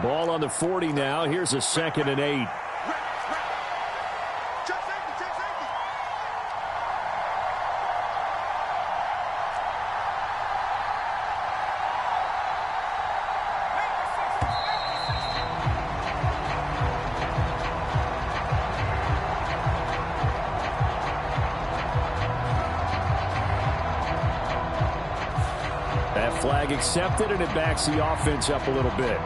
Ball on the 40 now. Here's a 2nd and 8. That flag accepted, and it backs the offense up a little bit.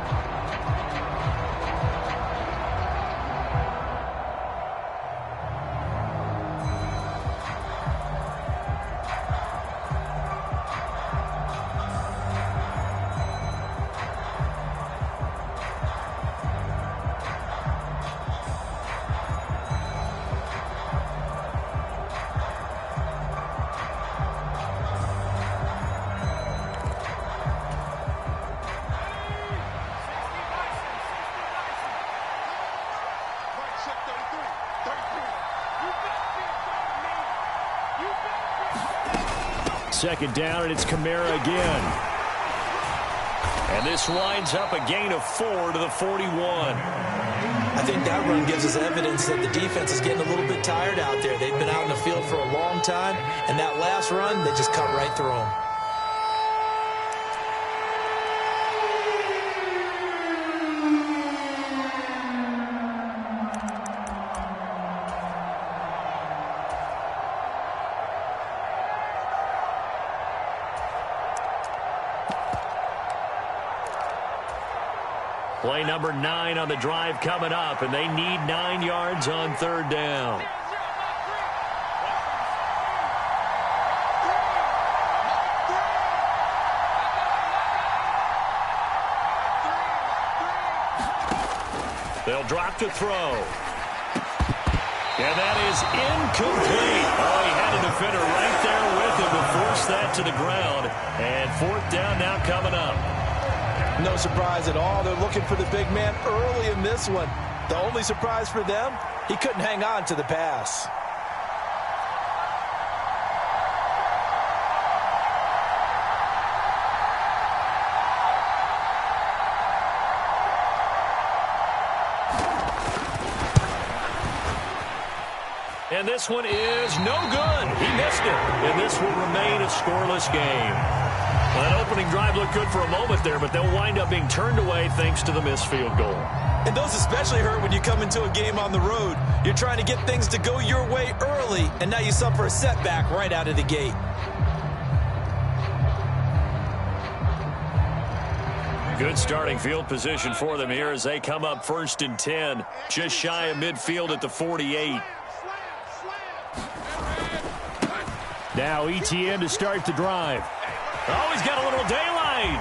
Second down, and it's Kamara again. And this winds up a gain of 4 to the 41. I think that run gives us evidence that the defense is getting a little bit tired out there. They've been out in the field for a long time, and that last run, they just cut right through them. Play number 9 on the drive coming up, and they need 9 yards on 3rd down. They'll drop to throw. And that is incomplete. Oh, he had a defender right there with him to force that to the ground. And 4th down now coming up. No surprise at all. They're looking for the big man early in this one. The only surprise for them, he couldn't hang on to the pass. And this one is no good. He missed it. And this will remain a scoreless game. Well, that opening drive looked good for a moment there, but they'll wind up being turned away thanks to the missed field goal. And those especially hurt when you come into a game on the road. You're trying to get things to go your way early, and now you suffer a setback right out of the gate. Good starting field position for them here as they come up 1st and 10, just shy of midfield at the 48. Now Etienne to start the drive. Oh, he's got a little daylight.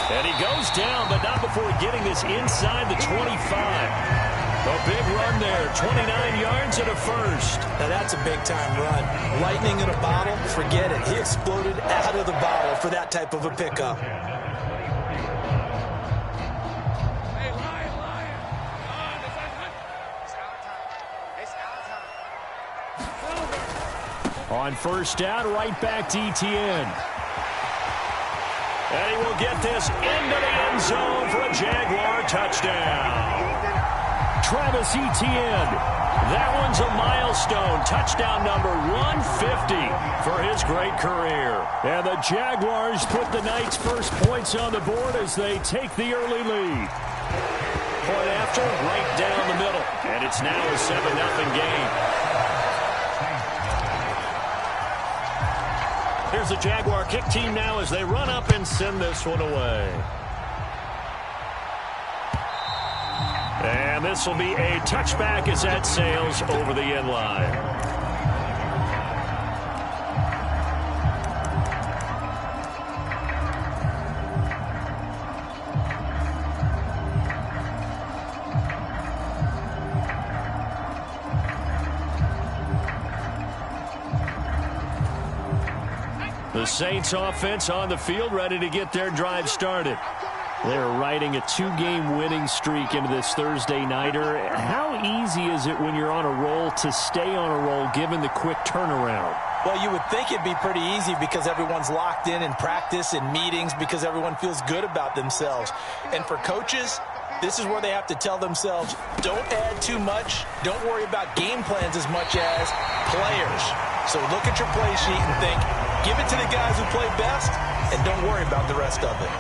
And he goes down, but not before getting this inside the 25. A big run there, 29 yards and a first. Now that's a big-time run. Lightning in a bottle, forget it. He exploded out of the bottle for that type of a pickup. On 1st down, right back to Etienne. And he will get this into the end zone for a Jaguar touchdown. Travis Etienne. That one's a milestone. Touchdown number 150 for his great career. And the Jaguars put the Knights' first points on the board as they take the early lead. Point after, right down the middle. And it's now a 7-0 game. Here's the Jaguar kick team now as they run up and send this one away. And this will be a touchback as that sails over the end line. The Saints offense on the field, ready to get their drive started. They're riding a 2-game winning streak into this Thursday nighter. How easy is it when you're on a roll to stay on a roll given the quick turnaround? Well, you would think it'd be pretty easy because everyone's locked in practice and meetings because everyone feels good about themselves. And for coaches, This is where they have to tell themselves, don't add too much. Don't worry about game plans as much as players. So look at your play sheet and think, give it to the guys who play best, and don't worry about the rest of it.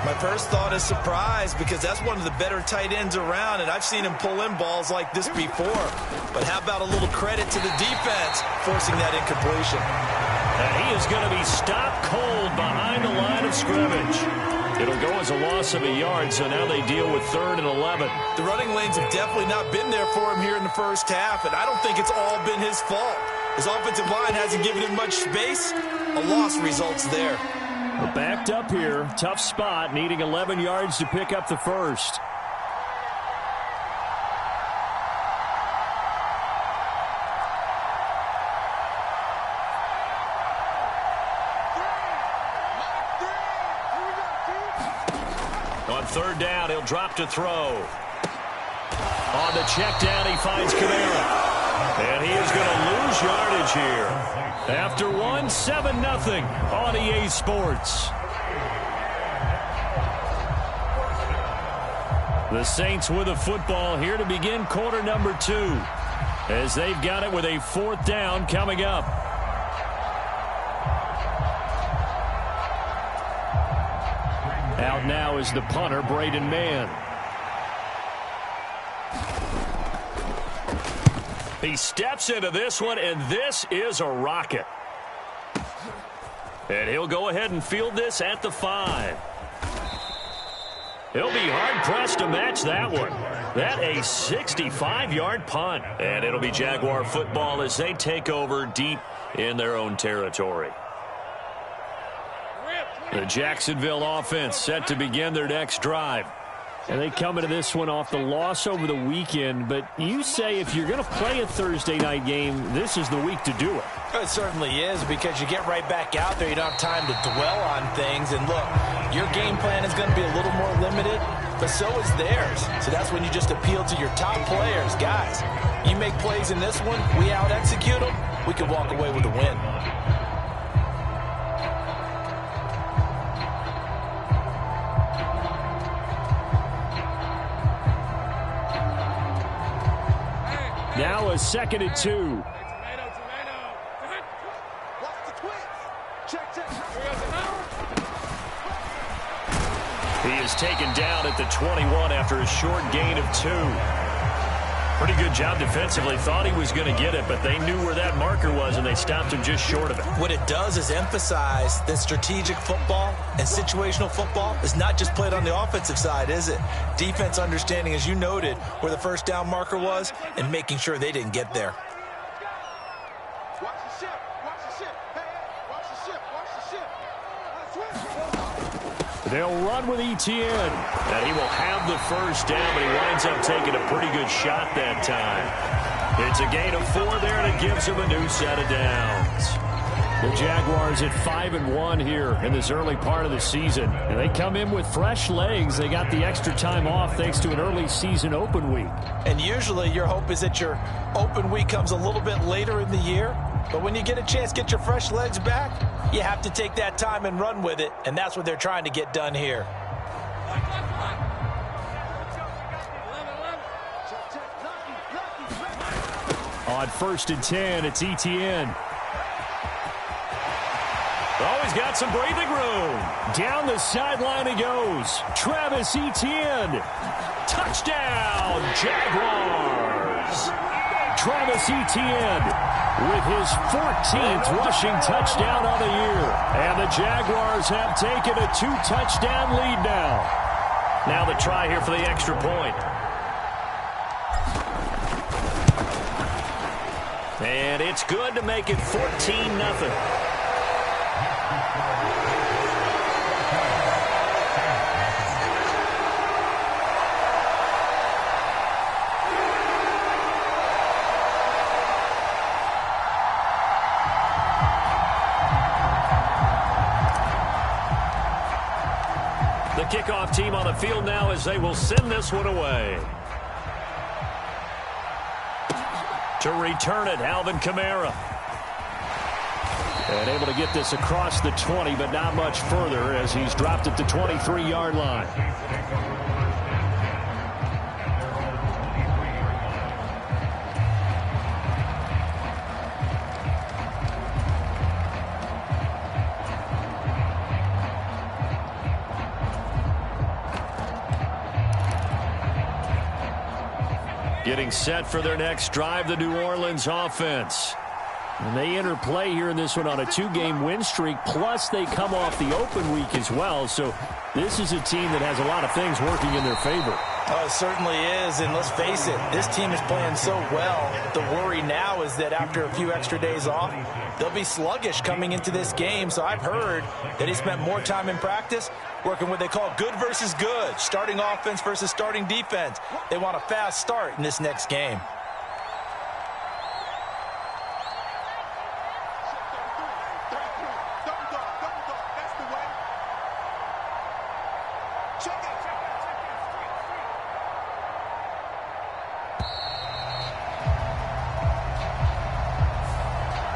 My first thought is surprise, because that's one of the better tight ends around, and I've seen him pull in balls like this before. But how about a little credit to the defense forcing that incompletion? And he is going to be stopped cold behind the line of scrimmage. It'll go as a loss of a yard, so now they deal with 3rd and 11. The running lanes have definitely not been there for him here in the first half, and I don't think it's all been his fault. His offensive line hasn't given him much space. A loss results there. We're backed up here. Tough spot, needing 11 yards to pick up the first. On 3rd down, he'll drop to throw. On the check down, he finds Kamara. And he is going to lose yardage here. After 7-0 on EA Sports. The Saints with a football here to begin quarter number 2. As they've got it with a 4th down coming up. Out now is the punter, Braden Mann. He steps into this one, and this is a rocket. And he'll go ahead and field this at the 5. He'll be hard-pressed to match that one. That a 65-yard punt. And it'll be Jaguar football as they take over deep in their own territory. The Jacksonville offense set to begin their next drive. And they come into this one off the loss over the weekend, but you say if you're going to play a Thursday night game, this is the week to do it. It certainly is, because you get right back out there. You don't have time to dwell on things. And look, your game plan is going to be a little more limited, but so is theirs. So that's when you just appeal to your top players. Guys, you make plays in this one, we out-execute them, we can walk away with a win. Now a 2nd and 2. He is taken down at the 21 after a short gain of 2. Pretty good job defensively. Thought he was going to get it, but they knew where that marker was, and they stopped him just short of it. What it does is emphasize that strategic football and situational football is not just played on the offensive side, is it? Defense understanding, as you noted, where the 1st down marker was and making sure they didn't get there. They'll run with Etienne. And he will have the 1st down, but he winds up taking a pretty good shot that time. It's a gain of 4 there, and it gives him a new set of downs. The Jaguars at 5-1 here in this early part of the season. And they come in with fresh legs. They got the extra time off thanks to an early season open week. And usually your hope is that your open week comes a little bit later in the year. But when you get a chance to get your fresh legs back, you have to take that time and run with it. And that's what they're trying to get done here. On 1st and 10, it's Etienne. Oh, he's got some breathing room. Down the sideline he goes. Travis Etienne. Touchdown, Jaguars. Travis Etienne with his 14th rushing touchdown on the year. And the Jaguars have taken a 2-touchdown lead now. Now the try here for the extra point. And it's good to make it 14-0. The kickoff team on the field now as they will send this one away. To return it, Alvin Kamara. And able to get this across the 20, but not much further as he's dropped at the 23-yard line. Getting set for their next drive, the New Orleans offense. And they enter play here in this one on a 2-game win streak, plus they come off the open week as well. So this is a team that has a lot of things working in their favor. Oh, it certainly is, and let's face it, this team is playing so well. The worry now is that after a few extra days off, they'll be sluggish coming into this game. So I've heard that he spent more time in practice working what they call good versus good, starting offense versus starting defense. They want a fast start in this next game.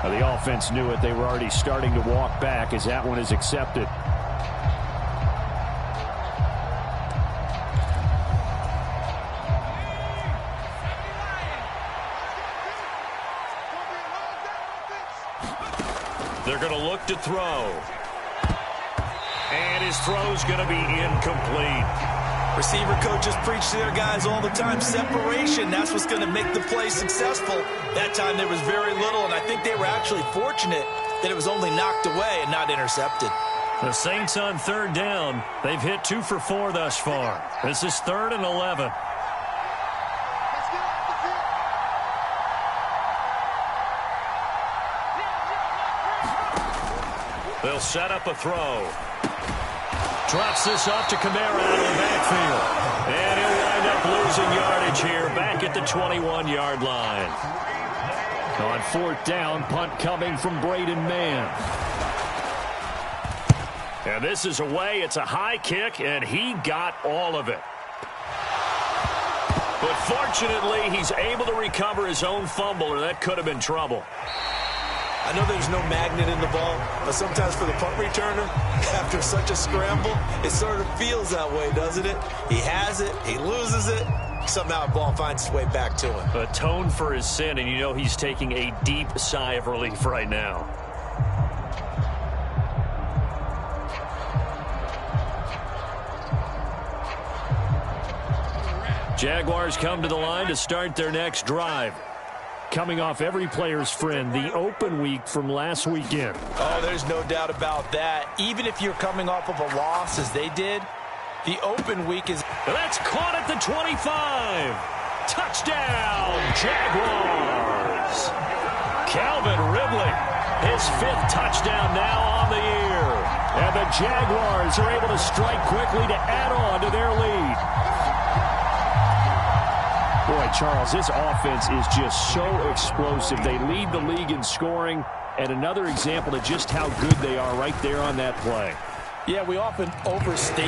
The offense knew it. They were already starting to walk back as that one is accepted. They're going to look to throw. And his throw's going to be incomplete. Receiver coaches preach to their guys all the time. Separation, that's what's going to make the play successful. That time there was very little, and I think they were actually fortunate that it was only knocked away and not intercepted. The Saints on third down. They've hit 2 for 4 thus far. This is 3rd and 11. They'll set up a throw. Drops this off to Kamara out of the backfield. And he'll wind up losing yardage here back at the 21-yard line. On 4th down, punt coming from Braden Mann. And this is away. It's a high kick, and he got all of it. But fortunately, he's able to recover his own fumble, or that could have been trouble. I know there's no magnet in the ball, but sometimes for the punt returner, after such a scramble, it sort of feels that way, doesn't it? He has it, he loses it, somehow the ball finds its way back to him. Atone for his sin, and you know he's taking a deep sigh of relief right now. Jaguars come to the line to start their next drive. Coming off every player's friend, the open week from last weekend. Oh, there's no doubt about that. Even if you're coming off of a loss as they did, the open week is... That's caught at the 25. Touchdown, Jaguars. Calvin Ridley, his 5th touchdown now on the year. And the Jaguars are able to strike quickly to add on to their lead. Boy, Charles, this offense is just so explosive. They lead the league in scoring, and another example of just how good they are right there on that play. Yeah, we often overstate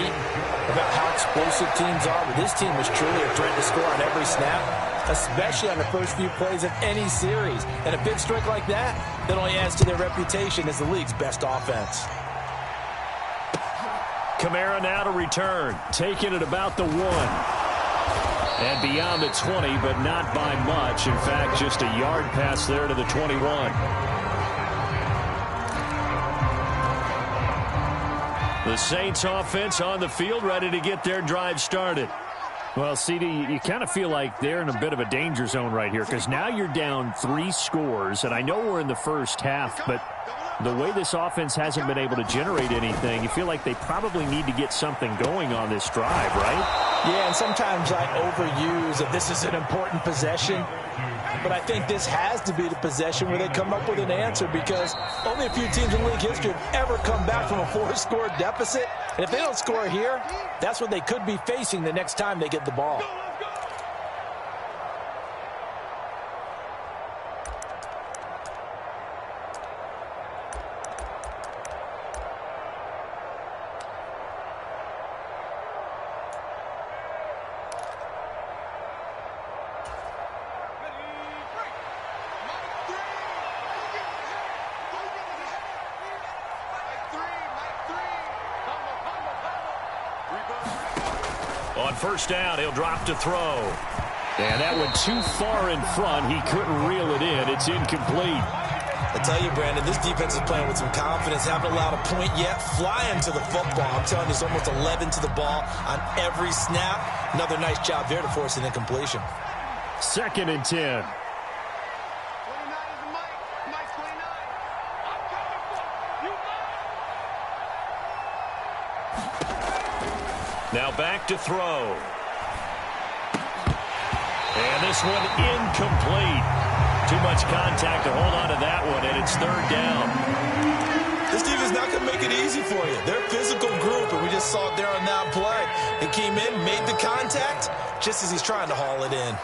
about how explosive teams are, but this team was truly a threat to score on every snap, especially on the first few plays of any series. And a big strike like that only adds to their reputation as the league's best offense. Kamara now to return, taking it about the 1. And beyond the 20, but not by much. In fact, just a yard pass there to the 21. The Saints offense on the field, ready to get their drive started. Well, CD, you kind of feel like they're in a bit of a danger zone right here, because now you're down 3 scores, and I know we're in the first half, but the way this offense hasn't been able to generate anything, you feel like they probably need to get something going on this drive, right? Yeah, and sometimes I overuse that this is an important possession, but I think this has to be the possession where they come up with an answer, because only a few teams in league history have ever come back from a 4-score deficit, and if they don't score here, that's what they could be facing the next time they get the ball. On first down, he'll drop to throw. And that went too far in front. He couldn't reel it in. It's incomplete. I tell you, Brandon, this defense is playing with some confidence. Haven't allowed a point yet. Flying to the football. I'm telling you, it's almost 11 to the ball on every snap. Another nice job there to force an incompletion. 2nd and 10. Now back to throw. And this one incomplete. Too much contact to hold on to that one, and it's 3rd down. This defense is not going to make it easy for you. They're a physical group, and we just saw it there on that play. He came in, made the contact, just as he's trying to haul it in.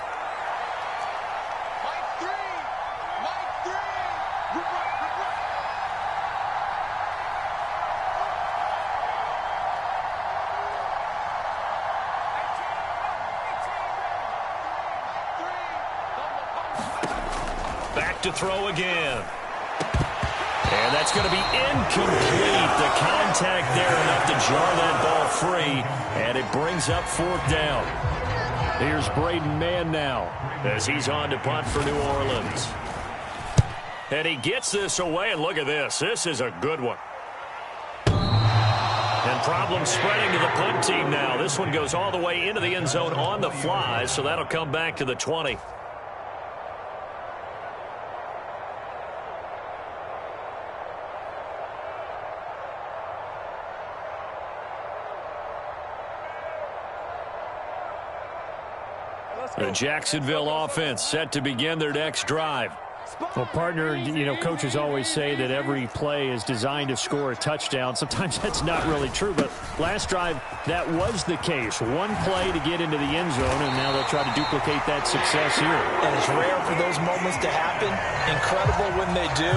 To throw again. And that's going to be incomplete. The contact there enough to jar that ball free, and it brings up 4th down. Here's Braden Mann now as he's on to punt for New Orleans. And he gets this away, and look at this. This is a good one. And problem spreading to the punt team now. This one goes all the way into the end zone on the fly, so that'll come back to the 20. The Jacksonville offense set to begin their next drive. Well, partner, you know, coaches always say that every play is designed to score a touchdown. Sometimes that's not really true, but last drive, that was the case. One play to get into the end zone, and now they'll try to duplicate that success here. And it's rare for those moments to happen. Incredible when they do.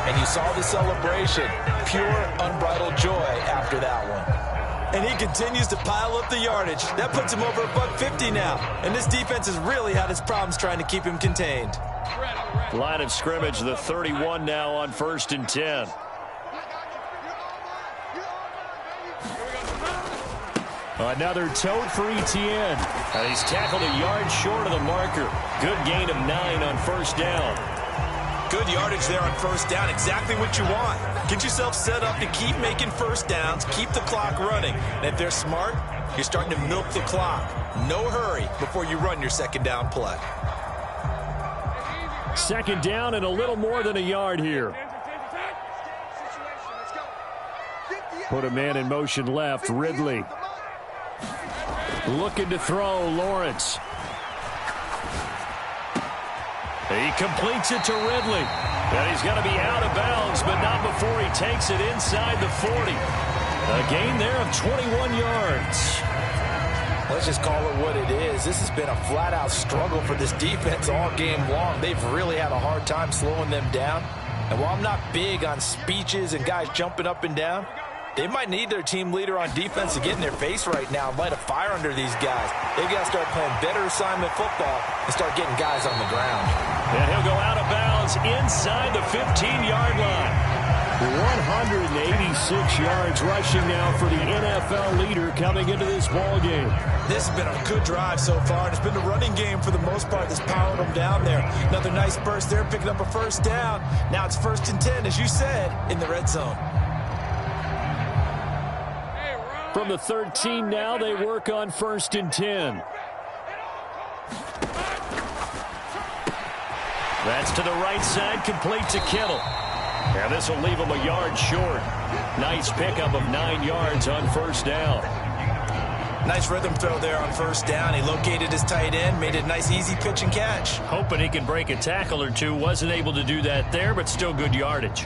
And you saw the celebration. Pure, unbridled joy after that one. And he continues to pile up the yardage. That puts him over $150 now. And this defense has really had its problems trying to keep him contained. Line of scrimmage, the 31 now on 1st and 10. Another tote for Etienne. And he's tackled a yard short of the marker. Good gain of 9 on 1st down. Good yardage there on 1st down. Exactly what you want. Get yourself set up to keep making 1st downs, keep the clock running. And if they're smart, you're starting to milk the clock. No hurry before you run your 2nd down play. 2nd down and a little more than a yard here. Put a man in motion left, Ridley. Looking to throw, Lawrence. He completes it to Ridley. And he's going to be out of bounds, but not before he takes it inside the 40. A gain there of 21 yards. Let's just call it what it is. This has been a flat-out struggle for this defense all game long. They've really had a hard time slowing them down. And while I'm not big on speeches and guys jumping up and down, they might need their team leader on defense to get in their face right now and light a fire under these guys. They've got to start playing better assignment football and start getting guys on the ground. And he'll go out of bounds inside the 15-yard line. 186 yards rushing now for the NFL leader coming into this ball game. This has been a good drive so far, and it's been the running game for the most part that's powered them down there. Another nice burst there, picking up a 1st down. Now it's 1st and 10, as you said, in the red zone. From the 13 now, they work on 1st and 10. That's to the right side, complete to Kittle. And this will leave him a yard short. Nice pickup of 9 yards on 1st down. Nice rhythm throw there on 1st down. He located his tight end, made it a nice easy pitch and catch. Hoping he can break a tackle or two. Wasn't able to do that there, but still good yardage.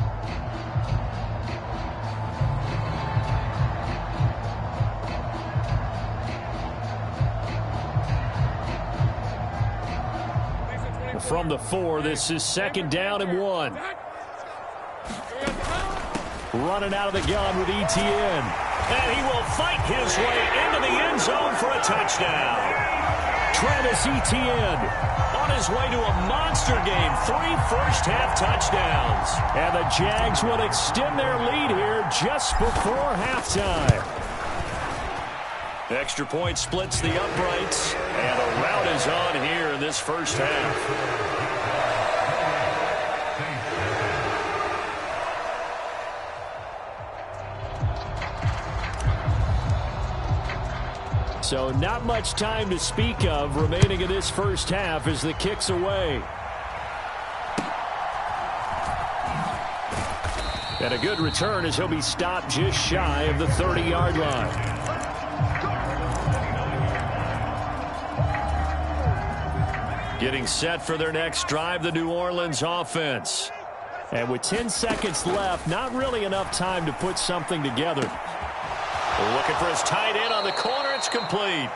From the 4, this is 2nd down and 1. Running out of the gun with Etienne. And he will fight his way into the end zone for a touchdown. Travis Etienne on his way to a monster game. 3 first-half touchdowns. And the Jags will extend their lead here just before halftime. Extra point splits the uprights, and a rout is on here in this first half. So not much time to speak of remaining in this first half as the kick's away. And a good return as he'll be stopped just shy of the 30-yard line. Getting set for their next drive, the New Orleans offense. And with 10 seconds left, not really enough time to put something together. Looking for his tight end on the corner. It's complete.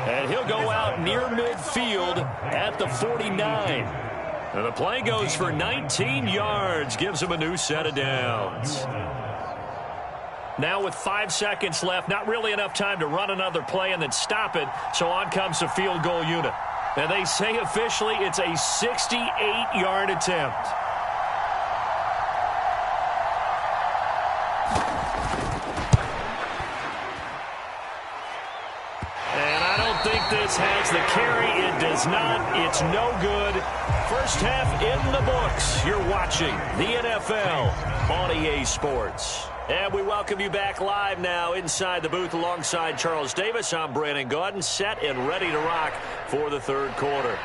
And he'll go out near midfield at the 49. And the play goes for 19 yards. Gives him a new set of downs. Now with 5 seconds left, not really enough time to run another play and then stop it. So on comes the field goal unit. And they say officially it's a 68-yard attempt. And I don't think this has the carry. It does not. It's no good. First half in the books. You're watching the NFL on EA Sports. And we welcome you back live now inside the booth alongside Charles Davis. I'm Brandon Gaudin, set and ready to rock for the third quarter.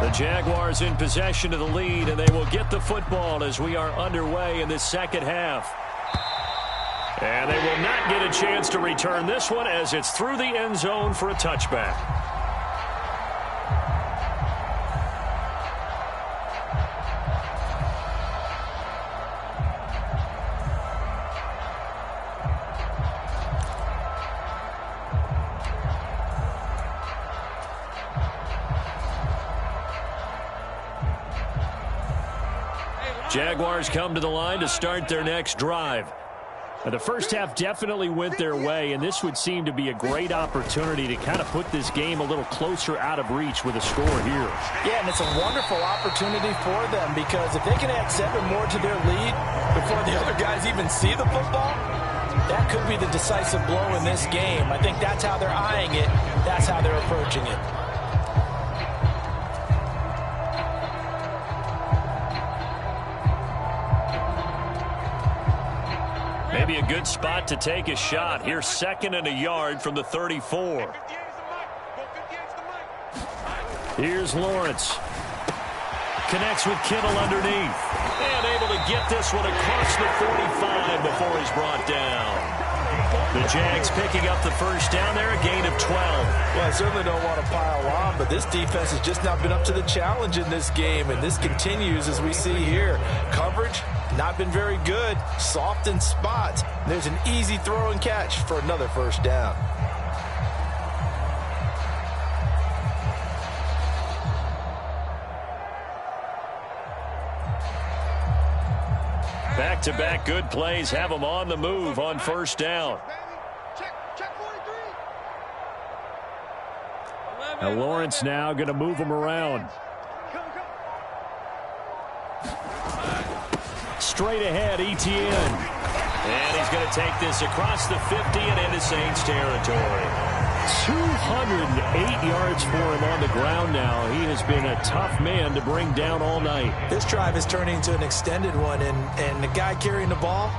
The Jaguars in possession of the lead, and they will get the football as we are underway in this second half. And they will not get a chance to return this one as it's through the end zone for a touchback. Jaguars come to the line to start their next drive. Now, the first half definitely went their way, and this would seem to be a great opportunity to kind of put this game a little closer out of reach with a score here. Yeah, and it's a wonderful opportunity for them because if they can add 7 more to their lead before the other guys even see the football, that could be the decisive blow in this game. I think that's how they're eyeing it. That's how they're approaching it. Maybe a good spot to take a shot. Here's 2nd and a yard from the 34. Here's Lawrence. Connects with Kittle underneath. And able to get this one across the 45 before he's brought down. The Jags picking up the first down there, a gain of 12. Well, I certainly don't want to pile on, but this defense has just not been up to the challenge in this game, and this continues as we see here. Coverage, not been very good. Soft in spots. There's an easy throw and catch for another first down. Back-to-back good plays have them on the move on first down. Now Lawrence now going to move him around. Straight ahead, Etienne. And he's going to take this across the 50 and into Saints territory. 208 yards for him on the ground now. He has been a tough man to bring down all night. This drive is turning into an extended one, and the guy carrying the ball,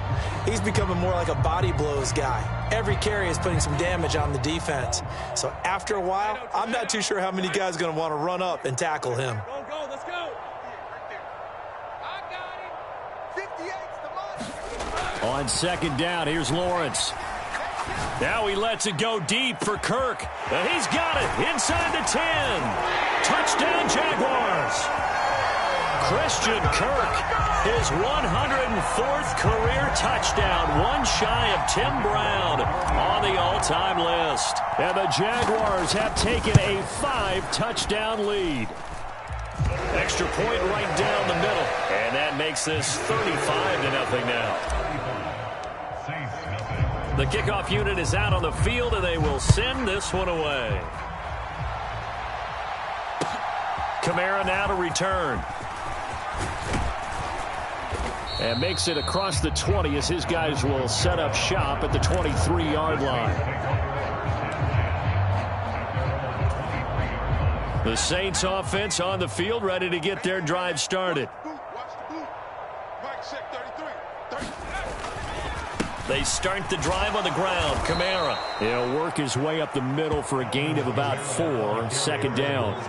he's becoming more like a body blows guy. Every carry is putting some damage on the defense. So after a while, I'm not too sure how many guys are going to want to run up and tackle him. Let's go. I got him. 58's the money. On second down, here's Lawrence. Now he lets it go deep for Kirk. And he's got it inside the 10. Touchdown, Jaguars. Christian Kirk, his 104th career touchdown, one shy of Tim Brown on the all-time list. And the Jaguars have taken a 5-touchdown lead. Extra point right down the middle. And that makes this 35-0 now. The kickoff unit is out on the field, and they will send this one away. Kamara now to return. And makes it across the 20 as his guys will set up shop at the 23-yard line. The Saints offense on the field, ready to get their drive started. They start the drive on the ground. Kamara. He'll work his way up the middle for a gain of about 4, second down.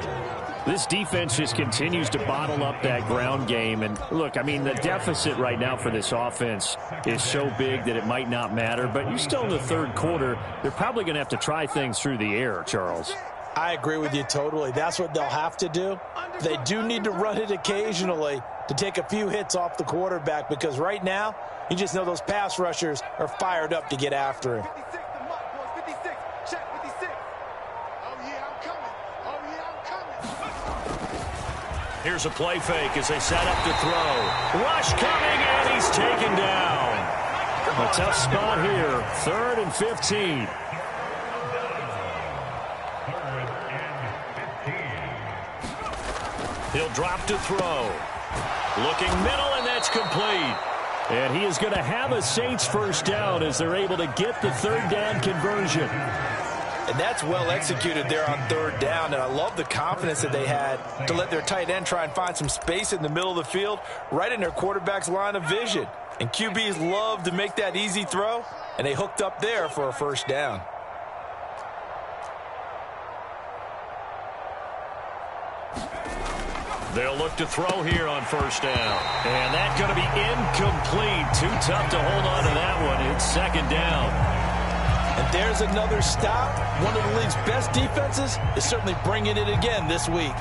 This defense just continues to bottle up that ground game. And look, I mean, the deficit right now for this offense is so big that it might not matter. But you're still in the third quarter. They're probably going to have to try things through the air, Charles. I agree with you totally. That's what they'll have to do. They do need to run it occasionally to take a few hits off the quarterback, because right now, you just know those pass rushers are fired up to get after him. Here's a play fake as they set up to throw. Rush coming, and he's taken down. A tough spot here. 3rd and 15. He'll drop to throw. Looking middle, and that's complete. And he is going to have a Saints first down as they're able to get the third down conversion. And that's well executed there on third down. And I love the confidence that they had to let their tight end try and find some space in the middle of the field, right in their quarterback's line of vision. And QBs love to make that easy throw, and they hooked up there for a first down. They'll look to throw here on first down. And that's going to be incomplete. Too tough to hold on to that one. It's second down. And there's another stop. One of the league's best defenses is certainly bringing it again this week.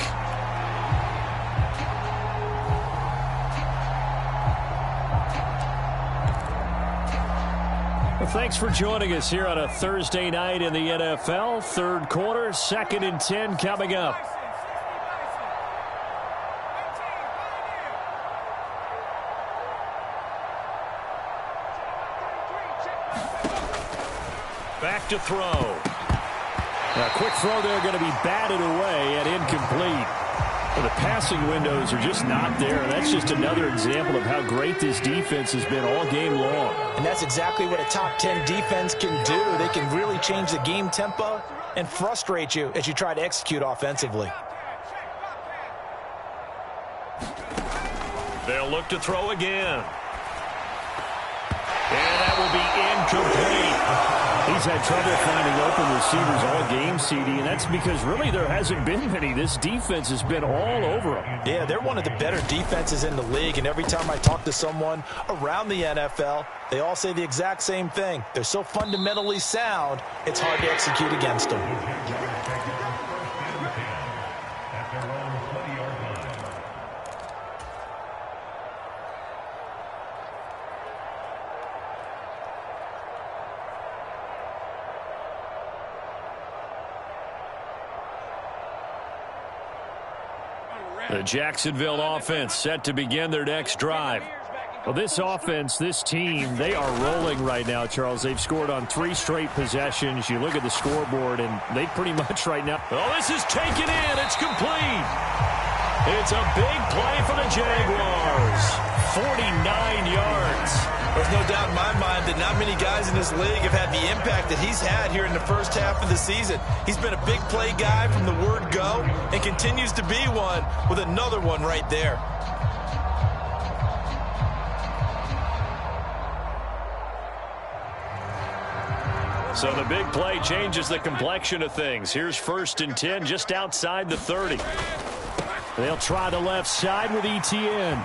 Well, thanks for joining us here on a Thursday night in the NFL. Third quarter, 2nd and 10 coming up. Back to throw. A quick throw there, going to be batted away and incomplete. Well, the passing windows are just not there. That's just another example of how great this defense has been all game long. And that's exactly what a top 10 defense can do. They can really change the game tempo and frustrate you as you try to execute offensively. They'll look to throw again. And that will be incomplete. He's had trouble finding open receivers all game, CD, and that's because really there hasn't been many. This defense has been all over them. Yeah, they're one of the better defenses in the league, and every time I talk to someone around the NFL, they all say the exact same thing. They're so fundamentally sound, it's hard to execute against them. The Jacksonville offense set to begin their next drive. Well, this offense, this team, they are rolling right now, Charles. They've scored on 3 straight possessions. You look at the scoreboard, and they pretty much right now. Oh, this is taken in. It's complete. It's a big play for the Jaguars. 49 yards. There's no doubt in my mind that not many guys in this league have had the impact that he's had here in the first half of the season. He's been a big play guy from the word go and continues to be one with another one right there. So the big play changes the complexion of things. Here's 1st and 10 just outside the 30. They'll try the left side with Etienne.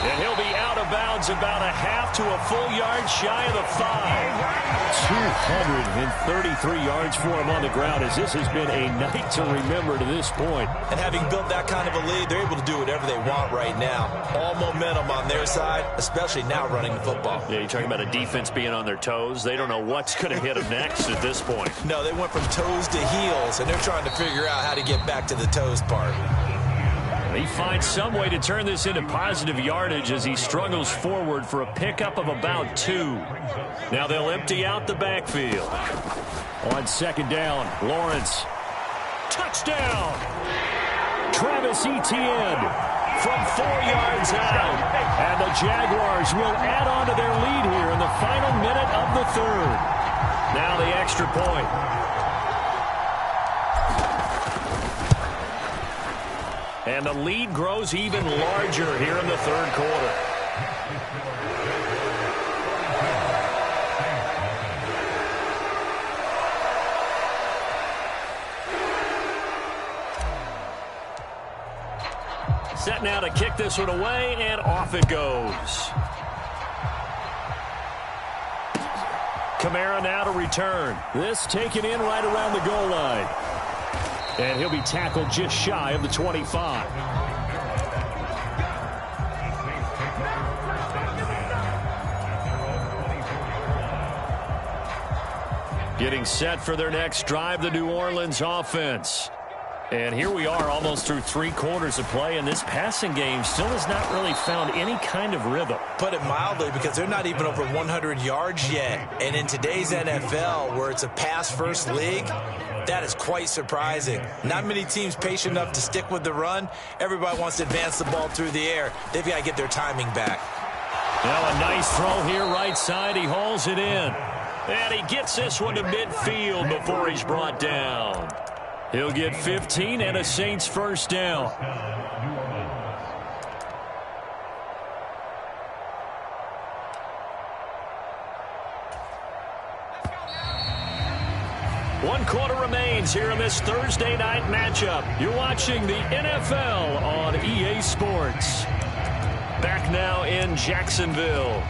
And he'll be out of bounds about a half to a full yard shy of the 5. 233 yards for him on the ground, as this has been a night to remember to this point. And having built that kind of a lead, they're able to do whatever they want right now. All momentum on their side, especially now running the football. Yeah, you're talking about a defense being on their toes. They don't know what's going to hit them next at this point. No, they went from toes to heels, and they're trying to figure out how to get back to the toes part. He finds some way to turn this into positive yardage as he struggles forward for a pickup of about 2. Now they'll empty out the backfield. On 2nd down, Lawrence. Touchdown! Travis Etienne from 4 yards out. And the Jaguars will add on to their lead here in the final minute of the 3rd. Now the extra point. And the lead grows even larger here in the third quarter. Set now to kick this one away, and off it goes. Kamara now to return. This taken in right around the goal line. And he'll be tackled just shy of the 25. Getting set for their next drive, the New Orleans offense. And here we are almost through 3 quarters of play, and this passing game still has not really found any kind of rhythm. Put it mildly, because they're not even over 100 yards yet. And in today's NFL, where it's a pass-first league, that is quite surprising. Not many teams patient enough to stick with the run. Everybody wants to advance the ball through the air. They've got to get their timing back. Now a nice throw here right side. He hauls it in. And he gets this one to midfield before he's brought down. He'll get 15 and a Saints first down. One quarter remains here in this Thursday night matchup. You're watching the NFL on EA Sports. Back now in Jacksonville.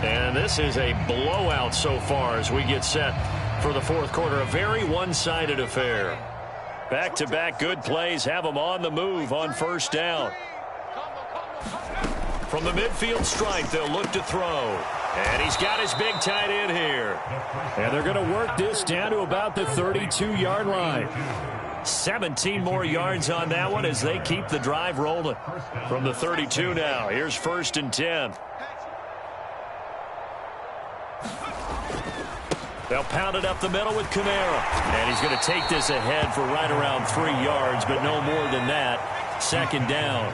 And this is a blowout so far as we get set for the fourth quarter. A very one-sided affair. Back-to-back good plays have them on the move on first down. From the midfield stripe, they'll look to throw. And he's got his big tight end here. And they're going to work this down to about the 32-yard line. 17 more yards on that one as they keep the drive rolling. From the 32 now, here's 1st and 10. They'll pound it up the middle with Kamara. And he's going to take this ahead for right around 3 yards, but no more than that. 2nd down.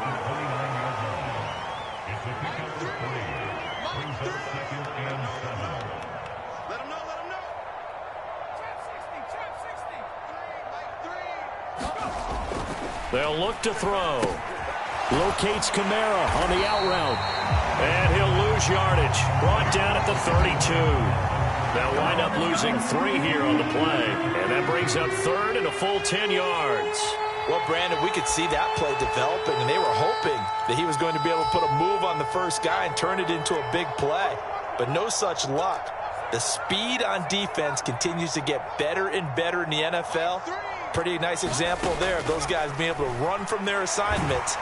Let him know. They'll look to throw. Locates Kamara on the out route. And he'll lose yardage. Brought down at the 32. They'll wind up losing 3 here on the play. And that brings up 3rd and a full 10 yards. Well, Brandon, we could see that play developing, and they were hoping that he was going to be able to put a move on the first guy and turn it into a big play. But no such luck. The speed on defense continues to get better and better in the NFL. Pretty nice example there of those guys being able to run from their assignments.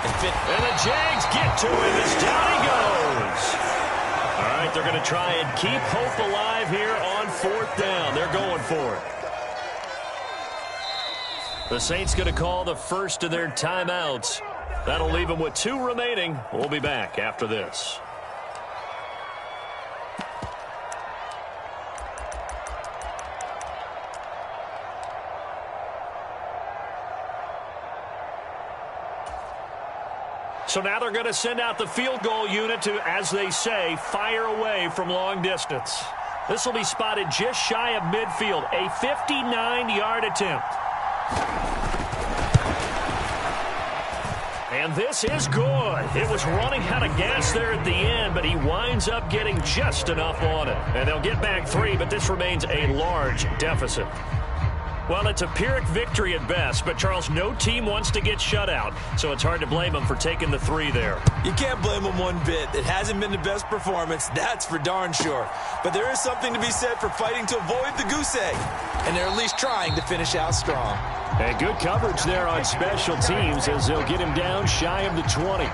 And the Jags get to him as down he goes. All right, they're going to try and keep hope alive here on 4th down. They're going for it. The Saints going to call the first of their timeouts. That'll leave them with 2 remaining. We'll be back after this. So now they're going to send out the field goal unit to, as they say, fire away from long distance. This will be spotted just shy of midfield, a 59-yard attempt. And this is good. It was running out of gas there at the end, but he winds up getting just enough on it. And they'll get back 3, but this remains a large deficit. Well, it's a Pyrrhic victory at best, but, Charles, no team wants to get shut out, so it's hard to blame them for taking the 3 there. You can't blame them one bit. It hasn't been the best performance, that's for darn sure. But there is something to be said for fighting to avoid the goose egg, and they're at least trying to finish out strong. And good coverage there on special teams as they'll get him down shy of the 20.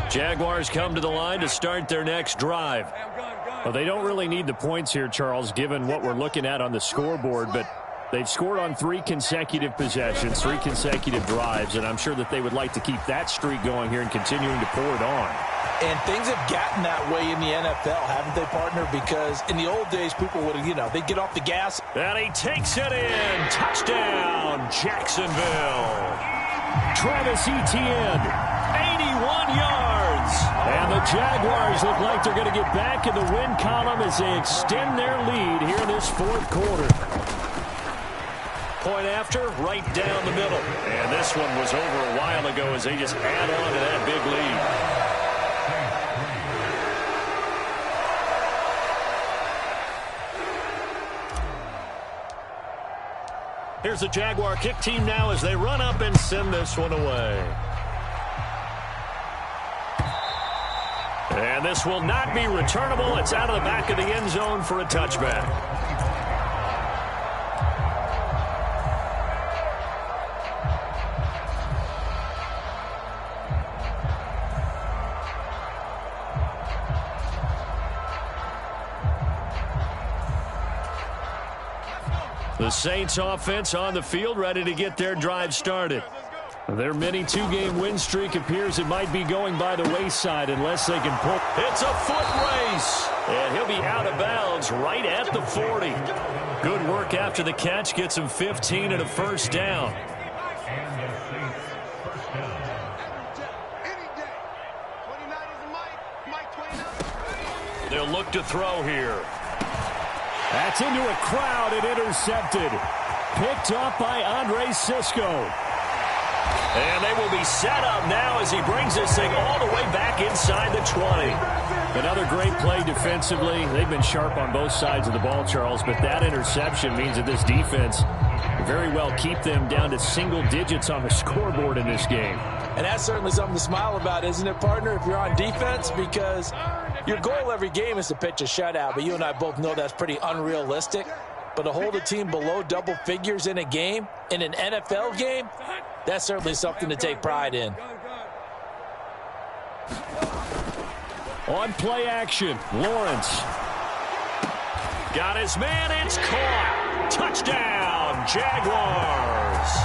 Jaguars come to the line to start their next drive. Well, they don't really need the points here, Charles, given what we're looking at on the scoreboard, but They've scored on 3 consecutive possessions, 3 consecutive drives, and I'm sure that they would like to keep that streak going here and continuing to pour it on. And things have gotten that way in the NFL, haven't they, partner? Because in the old days, people would, they'd get off the gas. And he takes it in. Touchdown, Jacksonville. Travis Etienne, 81 yards. And the Jaguars look like they're going to get back in the win column as they extend their lead here in this fourth quarter. Point after, right down the middle. And this one was over a while ago as they just add on to that big lead. Here's the Jaguar kick team now as they run up and send this one away. And this will not be returnable. It's out of the back of the end zone for a touchback. The Saints offense on the field, ready to get their drive started. Their mini 2-game win streak appears it might be going by the wayside unless they can pull. It's a foot race, and he'll be out of bounds right at the 40. Good work after the catch, gets him 15 and a first down. They'll look to throw here. That's into a crowd and intercepted. Picked up by Andre Sisco. And they will be set up now as he brings this thing all the way back inside the 20. Another great play defensively. They've been sharp on both sides of the ball, Charles, but that interception means that this defense very well keep them down to single digits on the scoreboard in this game. And that's certainly something to smile about, isn't it, partner, if you're on defense? Because your goal every game is to pitch a shutout, but you and I both know that's pretty unrealistic. But to hold a team below double figures in a game, in an NFL game, that's certainly something to take pride in. On play action, Lawrence. Got his man, it's caught. Touchdown, Jaguars.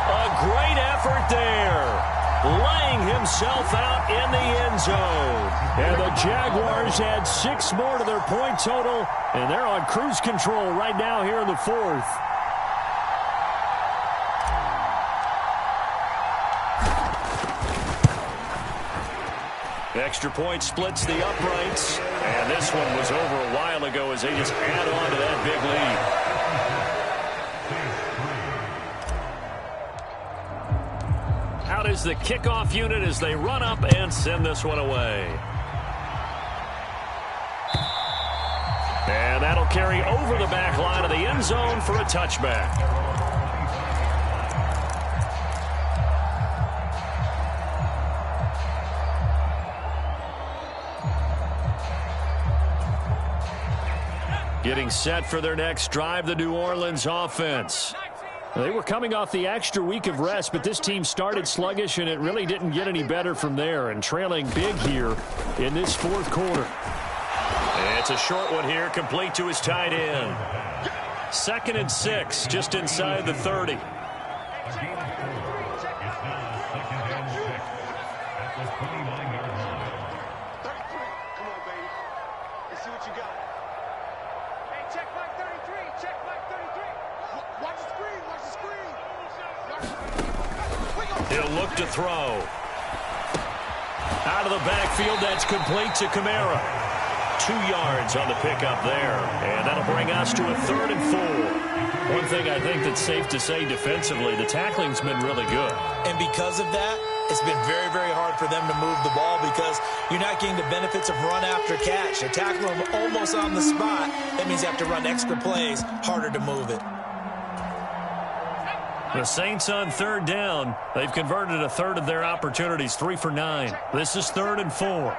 A great effort there. Laying himself out in the end zone. And the Jaguars add 6 more to their point total, and they're on cruise control right now here in the fourth. Extra point splits the uprights. And this one was over a while ago as they just add on to that big lead. Out is the kickoff unit as they run up and send this one away. And that'll carry over the back line of the end zone for a touchback. Getting set for their next drive, the New Orleans offense. They were coming off the extra week of rest, but this team started sluggish, and it really didn't get any better from there, and trailing big here in this fourth quarter. It's a short one here, complete to his tight end. 2nd and 6, just inside the 30. He'll look to throw. Out of the backfield, that's complete to Kamara. 2 yards on the pickup there. And that'll bring us to a 3rd and 4. One thing I think that's safe to say defensively, the tackling's been really good. And because of that, it's been very, very hard for them to move the ball because you're not getting the benefits of run after catch. They tackle them almost on the spot. That means you have to run extra plays, harder to move it. The Saints on 3rd down. They've converted a 1/3 of their opportunities, 3 for 9. This is 3rd and 4.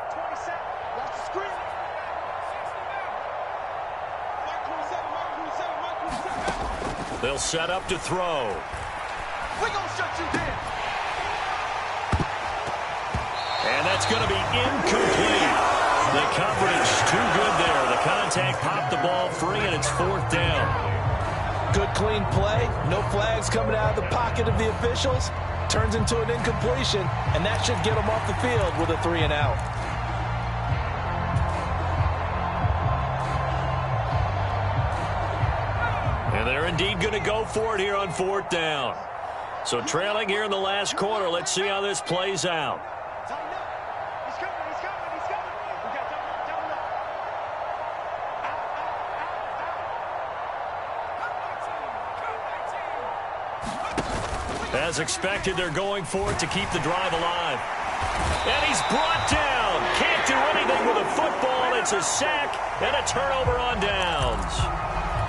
They'll set up to throw. We're gonna shut you down. And that's going to be incomplete. The coverage too good there. The contact popped the ball free, and it's 4th down. good, clean play. No flags coming out of the pocket of the officials. Turns into an incompletion, and that should get them off the field with a 3-and-out. And they're indeed going to go for it here on 4th down. So trailing here in the last quarter. Let's see how this plays out. As expected, they're going for it to keep the drive alive. And he's brought down. Can't do anything with a football. It's a sack and a turnover on downs.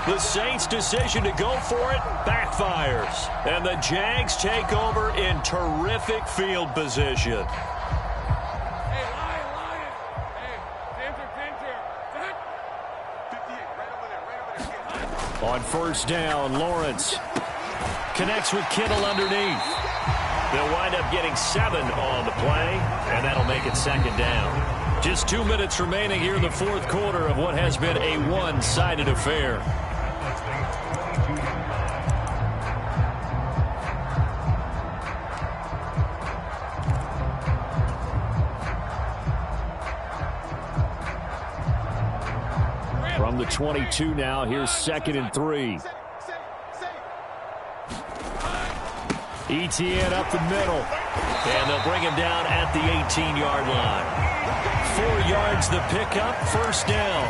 The Saints' decision to go for it backfires. And the Jags take over in terrific field position. Hey, Lion. Hey, Danger. 58, right over there. On 1st down, Lawrence connects with Kittle underneath. They'll wind up getting 7 on the play, and that'll make it 2nd down. Just 2 minutes remaining here in the 4th quarter of what has been a one-sided affair. From the 22 now, here's 2nd and 3. Etienne up the middle. And they'll bring him down at the 18-yard line. 4 yards the pickup, 1st down.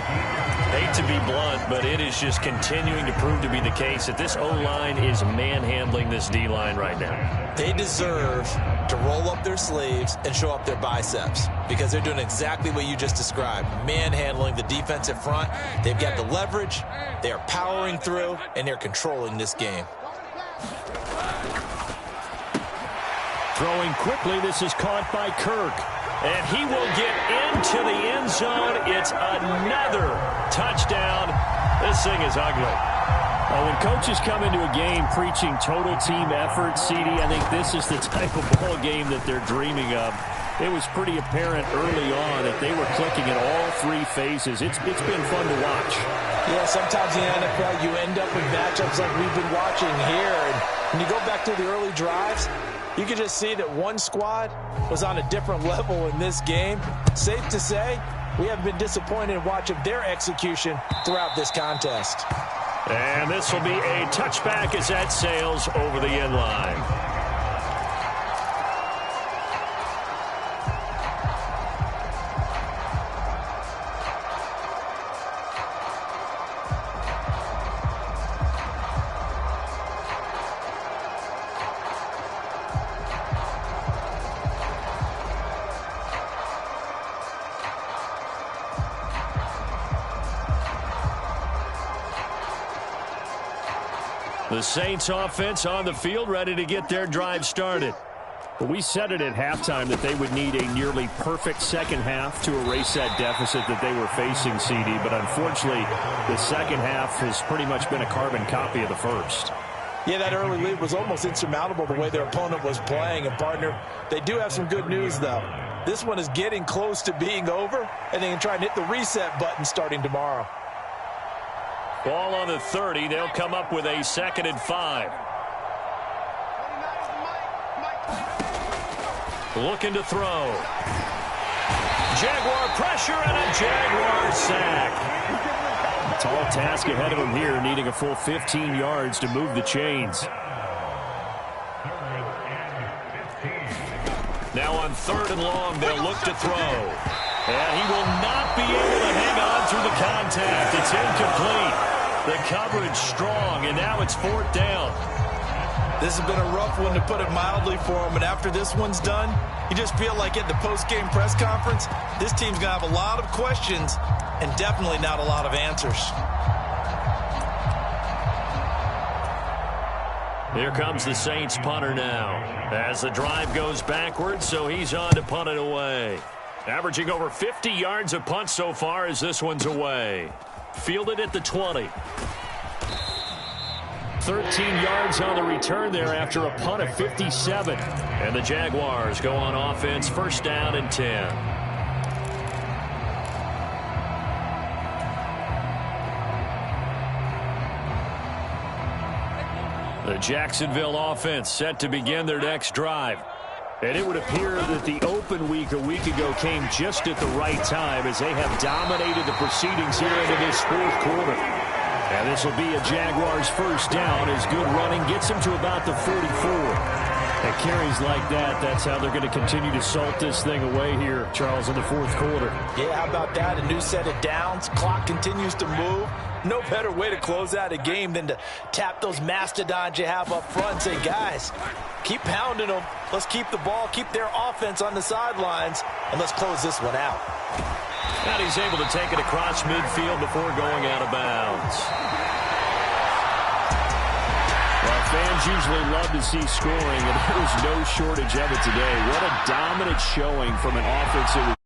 Hate to be blunt, but it is just continuing to prove to be the case that this O-line is manhandling this D-line right now. They deserve to roll up their sleeves and show up their biceps because they're doing exactly what you just described, manhandling the defensive front. They've got the leverage, they are powering through, and they're controlling this game. Throwing quickly, this is caught by Kirk. And he will get into the end zone. It's another touchdown. This thing is ugly. When coaches come into a game preaching total team effort, CD, I think this is the type of ball game that they're dreaming of. It was pretty apparent early on that they were clicking in all 3 phases. It's been fun to watch. Yeah, sometimes in the NFL you end up with matchups like we've been watching here. And when you go back to the early drives, you can just see that one squad was on a different level in this game. Safe to say, we have been disappointed in watching their execution throughout this contest. And this will be a touchback as that sails over the end line. The Saints offense on the field, ready to get their drive started. But we said it at halftime that they would need a nearly perfect second half to erase that deficit that they were facing, CD. But unfortunately, the second half has pretty much been a carbon copy of the first. Yeah, that early lead was almost insurmountable the way their opponent was playing. And, partner, they do have some good news, though. This one is getting close to being over, and they can try and hit the reset button starting tomorrow. Ball on the 30. They'll come up with a 2nd and 5. Looking to throw. Jaguar pressure and a Jaguar sack. Tall task ahead of him here, needing a full 15 yards to move the chains. Now on 3rd and long, they'll look to throw. And he will not be able to hang on through the contact. It's incomplete. The coverage strong, and now it's 4th down. This has been a rough one, to put it mildly, for them. And after this one's done, you just feel like at the post-game press conference, this team's going to have a lot of questions and definitely not a lot of answers. Here comes the Saints punter now as the drive goes backwards, so he's on to punt it away. Averaging over 50 yards a punt so far as this one's away. Fielded at the 20. 13 yards on the return there after a punt of 57. And the Jaguars go on offense, 1st down and 10. The Jacksonville offense set to begin their next drive. And it would appear that the open week a week ago came just at the right time as they have dominated the proceedings here into this fourth quarter. And this will be a Jaguars first down as good running gets them to about the 44. And carries like that, that's how they're going to continue to salt this thing away here, Charles, in the fourth quarter. Yeah, how about that? A new set of downs. Clock continues to move. No better way to close out a game than to tap those mastodons you have up front and say, guys, keep pounding them. Let's keep the ball, keep their offense on the sidelines, and let's close this one out. And he's able to take it across midfield before going out of bounds. Well, fans usually love to see scoring, and there was no shortage of it today. What a dominant showing from an offense that was